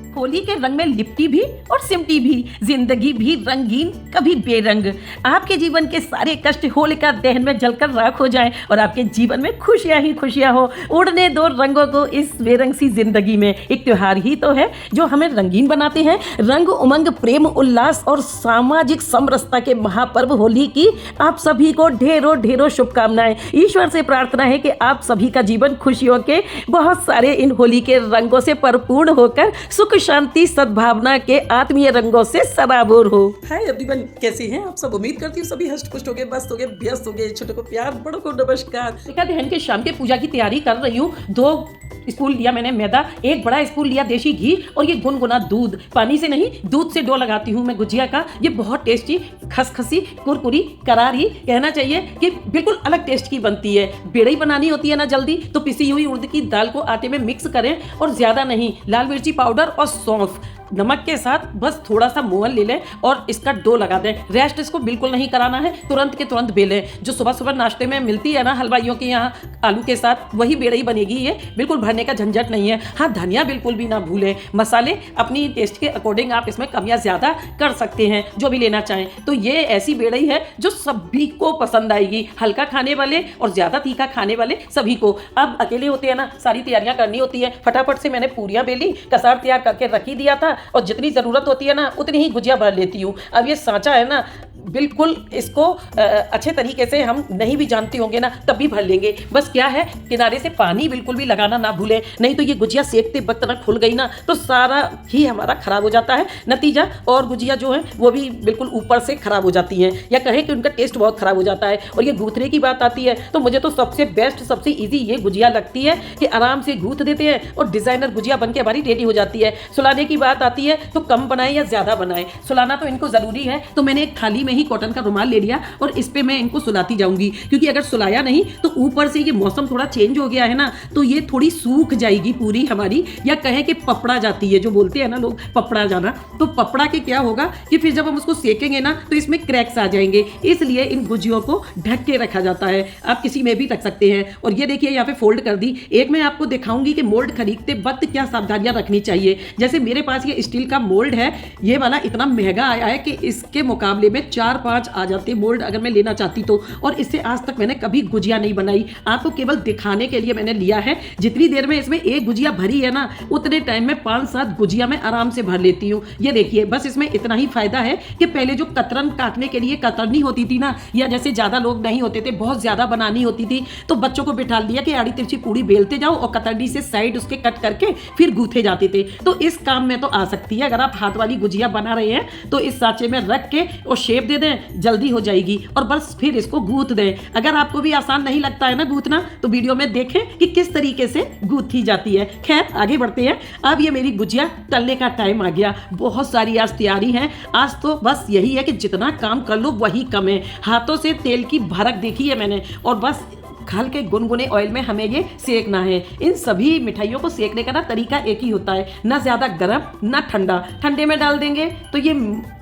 होली के रंग में लिपटी भी और सिमटी भी जिंदगी भी रंगीन कभी बेरंग। आपके जीवन के सारे कष्ट होलिका दहन में जलकर राख हो जाएं और आपके जीवन में खुशियां ही खुशियां हो। उड़ने दो रंगों को इस बेरंग सी जिंदगी में। एक त्योहार ही तो है जो हमें रंगीन बनाते हैं। रंग उमंग प्रेम उल्लास और सामाजिक समरसता के महापर्व होली की आप सभी को ढेरों ढेरों शुभकामनाएं। ईश्वर से प्रार्थना है कि आप सभी का जीवन खुशियों के बहुत सारे इन होली के रंगों से परिपूर्ण होकर सुख शांति सद्भावना के आत्मीय रंगों से सराबोर हो। हाय एवरीवन, कैसे हैं आप सब? उम्मीद करती हूँ सभी हष्ट पुष्ट हो गए, मस्त हो गए, व्यस्त हो गए। छोटों को प्यार, बड़ों को नमस्कार। होलिका दहन के शाम के पूजा की तैयारी कर रही हूँ। 2 स्पून लिया मैंने मैदा, 1 बड़ा स्पून लिया देसी घी और ये गुनगुना दूध। पानी से नहीं, दूध से डो लगाती हूँ मैं गुजिया का। ये बहुत टेस्टी, खसखसी, कुरकुरी, करारी, कहना चाहिए कि बिल्कुल अलग टेस्ट की बनती है। बेड़ई बनानी होती है ना जल्दी, तो पिसी हुई उड़द की दाल को आटे में मिक्स करें और ज़्यादा नहीं, लाल मिर्ची पाउडर और सौंफ नमक के साथ बस थोड़ा सा मोहन ले लें और इसका डो लगा दें। रेस्ट इसको बिल्कुल नहीं कराना है, तुरंत के तुरंत बेलें। जो सुबह सुबह नाश्ते में मिलती है ना हलवाइयों के यहाँ आलू के साथ, वही बेड़ई बनेगी। ये बिल्कुल भरने का झंझट नहीं है। हाँ, धनिया बिल्कुल भी ना भूलें। मसाले अपनी टेस्ट के अकॉर्डिंग आप इसमें कम या ज़्यादा कर सकते हैं, जो भी लेना चाहें। तो ये ऐसी बेड़ई है जो सभी को पसंद आएगी, हल्का खाने वाले और ज़्यादा तीखा खाने वाले सभी को। अब अकेले होते हैं ना, सारी तैयारियाँ करनी होती है। फटाफट से मैंने पूरियाँ बेली, कसार तैयार करके रखी दिया था और जितनी ज़रूरत होती है ना उतनी ही गुजिया भर लेती हूँ। अब ये सांचा है ना, बिल्कुल इसको अच्छे तरीके से हम नहीं भी जानते होंगे ना तब भी भर लेंगे। बस क्या है, किनारे से पानी बिल्कुल भी लगाना ना भूलें, नहीं तो ये गुजिया सेकते वक्त ना खुल गई ना तो सारा ही हमारा खराब हो जाता है नतीजा। और गुजिया जो है वो भी बिल्कुल ऊपर से खराब हो जाती हैं, या कहें कि उनका टेस्ट बहुत खराब हो जाता है। और ये गूंथने की बात आती है तो मुझे तो सबसे बेस्ट, सबसे ईजी ये गुजिया लगती है कि आराम से गूंथ देते हैं और डिज़ाइनर गुजिया बन के हमारी रेडी हो जाती है। सुलाने की बात आती है तो कम बनाएं या ज़्यादा बनाएं, सुलाना तो इनको ज़रूरी है। तो मैंने एक थाली में ही कॉटन का रुमाल ले लिया और इस पे मैं इनको सुलाती जाऊंगी, क्योंकि अगर सुलाया नहीं तो ऊपर से ये मौसम थोड़ा चेंज हो गया है ना, तो ये थोड़ी सूख जाएगी पूरी हमारी, या कहें कि पपड़ा जाती है, जो बोलते हैं ना लोग पपड़ा जाना। तो पपड़ा के क्या होगा कि फिर जब हम उसको सेकेंगे ना तो इसमें क्रैक्स आ जाएंगे, इसलिए इन गुजियों को ढक के रखा जाता है। आप किसी में भी रख सकते हैं। और ये देखिए यहाँ पे फोल्ड कर दी। एक मैं आपको दिखाऊंगी कि मोल्ड खरीदते वक्त क्या सावधानियां रखनी चाहिए। जैसे मेरे पास ये स्टील का मोल्ड है, ये वाला इतना महंगा आया है कि इसके मुकाबले में 4-5 आ जाते मोल्ड अगर मैं लेना चाहती तो। और इससे आज तक मैंने कभी गुजिया नहीं बनाई, आपको केवल दिखाने के लिए मैंने लिया है। जितनी देर में इसमें एक गुजिया भरी है ना उतने टाइम में 5-7 गुजिया मैं आराम से भर लेती हूँ। ये देखिए, बस इसमें इतना ही फायदा है कि पहले जो कतरन काटने के लिए कतरनी होती थी ना, या जैसे ज़्यादा लोग नहीं होते थे, बहुत ज़्यादा बनानी होती थी, तो बच्चों को बिठा दिया कि आड़ी तिरछी पूड़ी बेलते जाओ और कतरनी से साइड उसके कट करके फिर गूंथे जाते थे। तो इस काम में तो आ सकती है। अगर आप हाथ वाली गुजिया बना रहे हैं तो इस सांचे में रख के और शेप दे दें, जल्दी हो जाएगी। और बस फिर इसको गूंथ दें। अगर आपको भी आसान नहीं लगता है ना गूंथना, तो वीडियो में देखें कि किस तरीके से गूंथी जाती है। खैर, आगे बढ़ते हैं। अब ये मेरी गुजिया तलने का टाइम आ गया। बहुत सारी आज तैयारी है। आज तो बस यही है कि जितना काम कर लो वही कम है। हाथों से तेल की भड़क देखी है मैंने, और बस हल्के गुनगुने ऑयल में हमें ये सेकना है। इन सभी मिठाइयों को सेकने का ना तरीका एक ही होता है, ना ज़्यादा गर्म ना ठंडा। ठंडे में डाल देंगे तो ये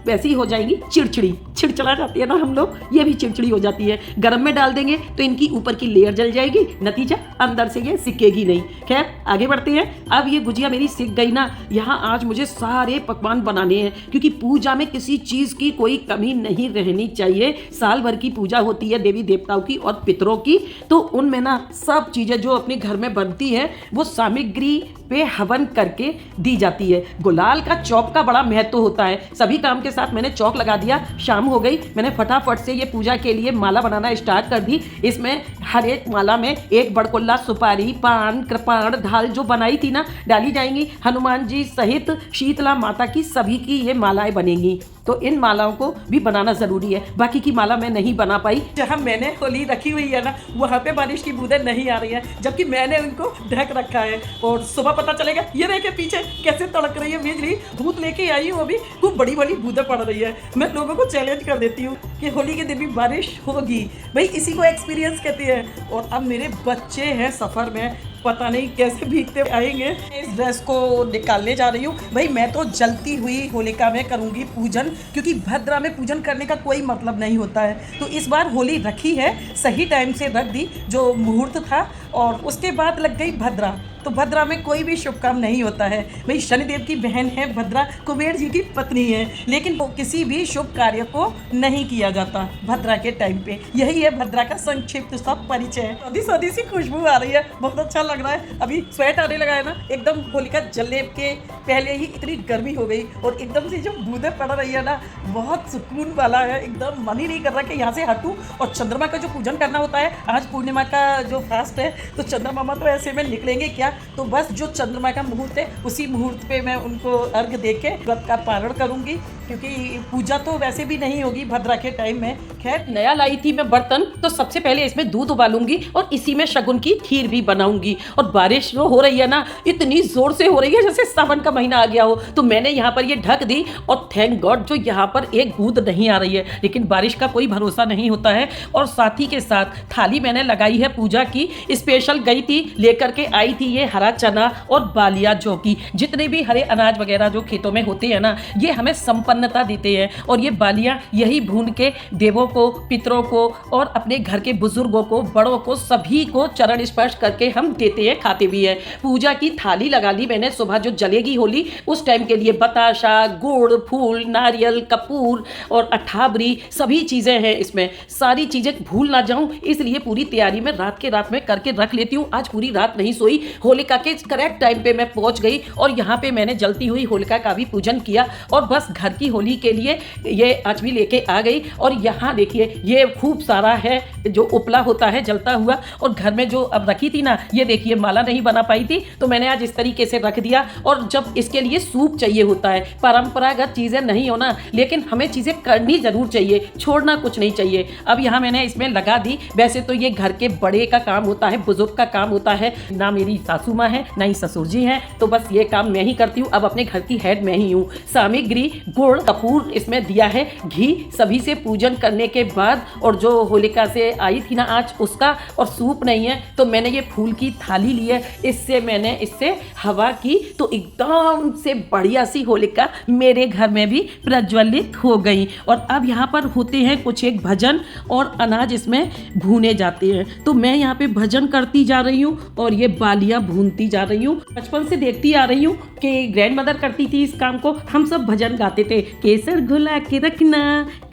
वैसी हो जाएगी चिड़चिड़ी, चिड़चिड़ा जाती है ना हम लोग, ये भी चिड़चिड़ी हो जाती है। गर्म में डाल देंगे तो इनकी ऊपर की लेयर जल जाएगी, नतीजा अंदर से ये सिकेगी नहीं। खैर, आगे बढ़ते हैं। अब ये गुजिया मेरी सिक गई ना, यहाँ आज मुझे सारे पकवान बनाने हैं, क्योंकि पूजा में किसी चीज़ की कोई कमी नहीं रहनी चाहिए। साल भर की पूजा होती है देवी देवताओं की और पितरों की, तो उनमें ना सब चीज़ें जो अपने घर में बनती है वो सामग्री पे हवन करके दी जाती है। गुलाल का चौक का बड़ा महत्व होता है। सभी काम के साथ मैंने चौक लगा दिया। शाम हो गई, मैंने फटाफट से ये पूजा के लिए माला बनाना स्टार्ट कर दी। इसमें हर एक माला में एक बड़कुल्ला, सुपारी, पान, कृपाण, ढाल जो बनाई थी ना डाली जाएंगी। हनुमान जी सहित शीतला माता की सभी की ये मालाएं बनेंगी, तो इन मालाओं को भी बनाना ज़रूरी है। बाकी की माला मैं नहीं बना पाई। जहाँ मैंने होली रखी हुई है ना, वहाँ पे बारिश की बूंदें नहीं आ रही हैं, जबकि मैंने उनको ढक रखा है। और सुबह पता चलेगा, ये देखे पीछे कैसे तड़क रही है बिजली। भूत लेके आई हूँ, अभी खूब बड़ी बड़ी बूंदें पड़ रही है। मैं लोगों को चैलेंज कर देती हूँ कि होली के दिन भी बारिश होगी भाई, इसी को एक्सपीरियंस कहते हैं। और अब मेरे बच्चे हैं सफ़र में, पता नहीं कैसे भीगते आएंगे। इस ड्रेस को निकालने जा रही हूँ भाई। मैं तो जलती हुई होलिका में करूँगी पूजन, क्योंकि भद्रा में पूजन करने का कोई मतलब नहीं होता है। तो इस बार होली रखी है, सही टाइम से रख दी जो मुहूर्त था, और उसके बाद लग गई भद्रा। तो भद्रा में कोई भी शुभ काम नहीं होता है। भाई शनिदेव की बहन है भद्रा, कुबेर जी की पत्नी है, लेकिन वो किसी भी शुभ कार्य को नहीं किया जाता भद्रा के टाइम पे। यही है भद्रा का संक्षिप्त सा परिचय। सौदी सी खुशबू आ रही है, बहुत अच्छा लग रहा है। अभी स्वेट आने लगा है ना, एकदम होलिका जलने के पहले ही इतनी गर्मी हो गई और एकदम से जो बूंदें पड़ रही है ना, बहुत सुकून वाला है। एकदम मन ही नहीं कर रहा कि यहाँ से हटूं। और चंद्रमा का जो पूजन करना होता है, आज पूर्णिमा का जो फास्ट है, तो चंद्रमा तो ऐसे में निकलेंगे क्या, तो बस जो चंद्रमा का मुहूर्त है उसी मुहूर्त पे मैं उनको अर्घ दे के व्रत का पारण करूंगी, क्योंकि पूजा तो वैसे भी नहीं होगी भद्रा के टाइम में। खैर, नया लाई थी मैं बर्तन, तो सबसे पहले इसमें दूध उबालूंगी और इसी में शगुन की खीर भी बनाऊंगी। और बारिश जो हो रही है ना, इतनी जोर से हो रही है जैसे सावन का महीना आ गया हो, तो मैंने यहाँ पर ये ढक दी। और थैंक गॉड जो यहाँ पर एक बूंद नहीं आ रही है, लेकिन बारिश का कोई भरोसा नहीं होता है। और साथ ही के साथ थाली मैंने लगाई है पूजा की, स्पेशल गई थी लेकर के आई थी ये हरा चना और बालिया, जो कि जितने भी हरे अनाज वगैरह जो खेतों में होते हैं ना, ये हमें संपन्नता देते हैं। और ये बालियां यही भून के देवों को, पितरों को और अपने घर के बुजुर्गों को, बड़ों को, सभी को चरण स्पर्श करके हम देते हैं, खाते भी हैं। पूजा की थाली लगा ली मैंने। सुबह जो जलेगी होली उस टाइम के लिए बताशा, गुड़, फूल, नारियल, कपूर और अठाबरी सभी चीज़ें हैं इसमें। सारी चीज़ें भूल ना जाऊं, इसलिए पूरी तैयारी में रात में करके रख लेती हूँ। आज पूरी रात नहीं सोई, होलिका के करेक्ट टाइम पे मैं पहुंच गई और यहाँ पे मैंने जलती हुई होलिका का भी पूजन किया। और बस घर की होली के लिए ये आज भी लेके आ गई। और यहाँ देखिए ये खूब सारा है जो उपला होता है जलता हुआ। और घर में जो अब रखी थी ना, ये देखिए माला नहीं बना पाई थी, तो मैंने आज इस तरीके से रख दिया। और जब इसके लिए सूप चाहिए होता है, परंपरागत चीज़ें नहीं होना, लेकिन हमें चीज़ें करनी जरूर चाहिए, छोड़ना कुछ नहीं चाहिए। अब यहाँ मैंने इसमें लगा दी। वैसे तो ये घर के बड़े का काम होता है, बुजुर्ग का काम होता है, ना मेरी सासू माँ है ना ही ससुर जी हैं, तो बस ये काम मैं ही करती हूँ। अब अपने घर की हेड मैं ही हूँ। सामग्री गुड़, कपूर इसमें दिया है, घी, सभी से पूजन करने के बाद, और जो होलिका से आई थी ना आज उसका, और सूप नहीं है तो मैंने ये फूल की थाली ली है, इससे हवा की, तो एकदम से बढ़िया सी होलिका मेरे घर में भी प्रज्वलित हो गई। और अब यहाँ पर होते हैं कुछ एक भजन और अनाज इसमें भूने जाते हैं, तो मैं यहाँ पे भजन करती जा रही हूँ और ये बालियाँ भूनती जा रही हूँ। बचपन से देखती आ रही हूँ कि ग्रैंड मदर करती थी इस काम को। हम सब भजन गाते थे, केसर घुला के रखना,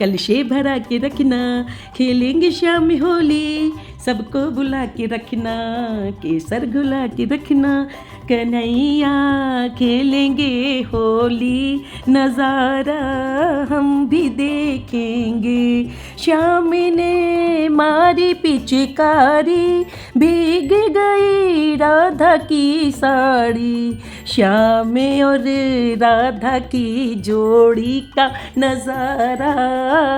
कलशे भरा के रखना, खेलेंगे शाम में होली, सबको बुला के रखना, केसर घुला के रखना, कन्हैया खेलेंगे होली, नज़ारा हम भी देखेंगे। श्याम ने मारी पिचकारी, भीग गई राधा की साड़ी, श्याम और राधा की जोड़ी का नज़ारा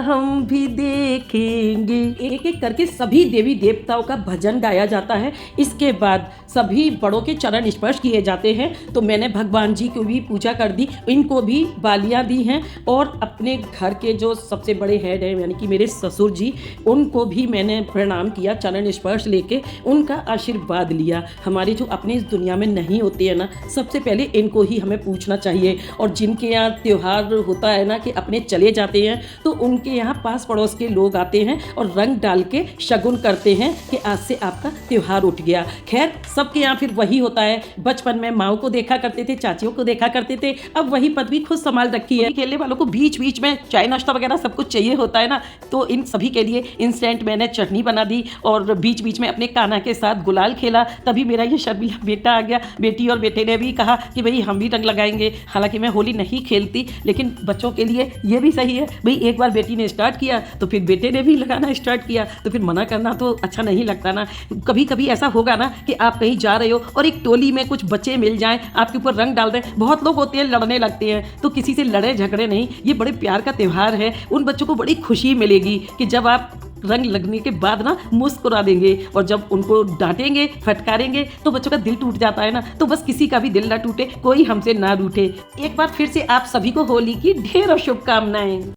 हम भी देखेंगे। एक एक करके सभी देवी देवताओं का भजन गाया जाता है। इसके बाद सभी बड़ों के चरण स्पर्श किए जाते हैं। तो मैंने भगवान जी की भी पूजा कर दी, इनको भी बालियाँ दी हैं, और अपने घर के जो सबसे बड़े हेड हैं यानी कि मेरे ससुर जी, उनको भी मैंने प्रणाम किया, चरण स्पर्श लेके उनका आशीर्वाद लिया। हमारे जो अपने इस दुनिया में नहीं होते हैं ना, सबसे पहले इनको ही हमें पूछना चाहिए। और जिनके यहाँ त्यौहार होता है ना कि अपने चले जाते हैं, तो उनके यहाँ पास पड़ोस के लोग आते हैं और रंग डाल के शगुन करते हैं कि आज से आपका त्यौहार उठ गया। खैर सबके यहाँ फिर वही होता है। बचपन में माओ को देखा करते थे, चाचियों को देखा करते थे, अब वही पदवी खुद संभाल रखी है। खेलने वालों को बीच बीच में चाय नाश्ता वगैरह सब कुछ चाहिए होता है ना, तो इन सभी के लिए इंस्टेंट मैंने चटनी बना दी और बीच बीच में अपने कान्हा के साथ गुलाल खेला। तभी मेरा ये शर्मिला बेटा आ गया। बेटी और बेटे ने भी कहा कि भाई हम भी रंग लगाएंगे। हालांकि मैं होली नहीं खेलती, लेकिन बच्चों के लिए ये भी सही है भाई, एक बार बेटी ने स्टार्ट किया तो फिर बेटे ने भी लगाना स्टार्ट किया, तो फिर मना करना तो अच्छा नहीं लगता ना। कभी कभी ऐसा होगा ना कि आप कहीं जा रहे हो और एक टोली में कुछ बच्चे मिल जाएं, आपके ऊपर रंग डाल दें। बहुत लोग होते हैं लड़ने लगते हैं, तो किसी से लड़े झगड़े नहीं, ये बड़े प्यार का त्यौहार है। उन बच्चों को बड़ी खुशी मिलेगी कि जब आप रंग लगने के बाद ना मुस्कुरा देंगे, और जब उनको डांटेंगे, फटकारेंगे, तो बच्चों का दिल टूट जाता है ना। तो बस किसी का भी दिल ना टूटे, कोई हमसे ना रूठे। एक बार फिर से आप सभी को होली की ढेरों शुभकामनाएं।